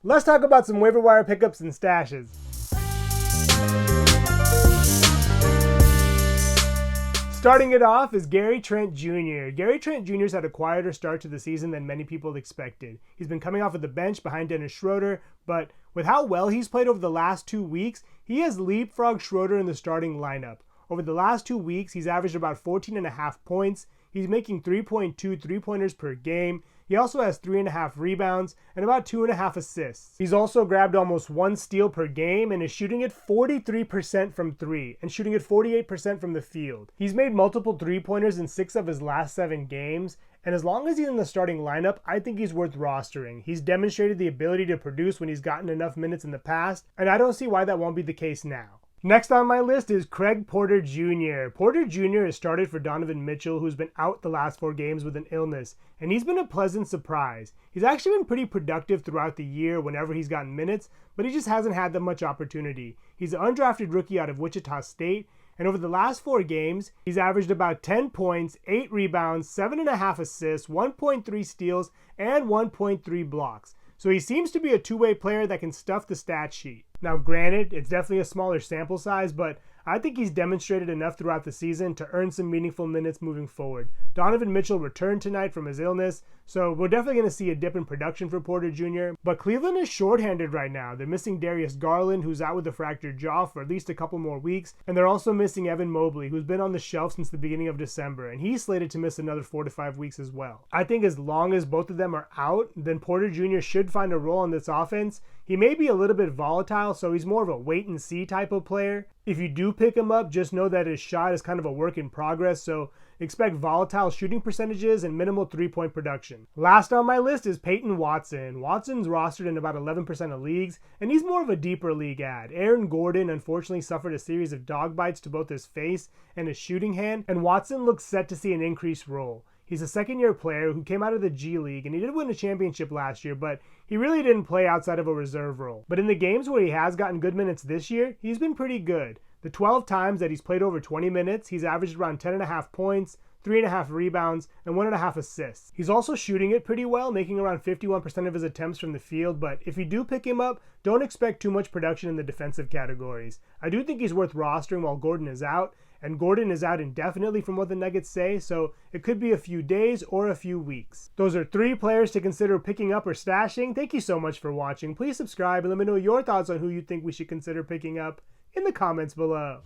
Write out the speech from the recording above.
Let's talk about some waiver wire pickups and stashes. Starting it off is Gary Trent Jr. Gary Trent Jr.'s had a quieter start to the season than many people expected. He's been coming off of the bench behind Dennis Schroeder, but with how well he's played over the last 2 weeks, he has leapfrogged Schroeder in the starting lineup. Over the last 2 weeks, he's averaged about 14.5 points. He's making 3.2 three-pointers per game. He also has 3.5 rebounds and about 2.5 assists. He's also grabbed almost 1 steal per game and is shooting at 43% from 3 and shooting at 48% from the field. He's made multiple three-pointers in 6 of his last 7 games, and as long as he's in the starting lineup, I think he's worth rostering. He's demonstrated the ability to produce when he's gotten enough minutes in the past, and I don't see why that won't be the case now. Next on my list is Craig Porter Jr. Porter Jr. has started for Donovan Mitchell, who's been out the last 4 games with an illness, and he's been a pleasant surprise. He's actually been pretty productive throughout the year whenever he's gotten minutes, but he just hasn't had that much opportunity. He's an undrafted rookie out of Wichita State, and over the last 4 games, he's averaged about 10 points, 8 rebounds, 7.5 assists, 1.3 steals, and 1.3 blocks. So he seems to be a two-way player that can stuff the stat sheet. Now granted, it's definitely a smaller sample size, but I think he's demonstrated enough throughout the season to earn some meaningful minutes moving forward. Donovan Mitchell returned tonight from his illness, so we're definitely going to see a dip in production for Porter Jr., but Cleveland is shorthanded right now. They're missing Darius Garland, who's out with a fractured jaw for at least a couple more weeks, and they're also missing Evan Mobley, who's been on the shelf since the beginning of December, and he's slated to miss another 4 to 5 weeks as well. I think as long as both of them are out, then Porter Jr. should find a role on this offense. He may be a little bit volatile, so he's more of a wait-and-see type of player. If you do pick him up, just know that his shot is kind of a work in progress, so expect volatile shooting percentages and minimal three-point production. Last on my list is Peyton Watson. Watson's rostered in about 11% of leagues, and he's more of a deeper league ad. Aaron Gordon unfortunately suffered a series of dog bites to both his face and his shooting hand, and Watson looks set to see an increased role. He's a second-year player who came out of the G League, and he did win a championship last year, but he really didn't play outside of a reserve role. But in the games where he has gotten good minutes this year, he's been pretty good. The 12 times that he's played over 20 minutes, he's averaged around 10.5 points, 3.5 rebounds, and 1.5 assists. He's also shooting it pretty well, making around 51% of his attempts from the field, but if you do pick him up, don't expect too much production in the defensive categories. I do think he's worth rostering while Gordon is out, and Gordon is out indefinitely from what the Nuggets say, so it could be a few days or a few weeks. Those are 3 players to consider picking up or stashing. Thank you so much for watching. Please subscribe and let me know your thoughts on who you think we should consider picking up in the comments below.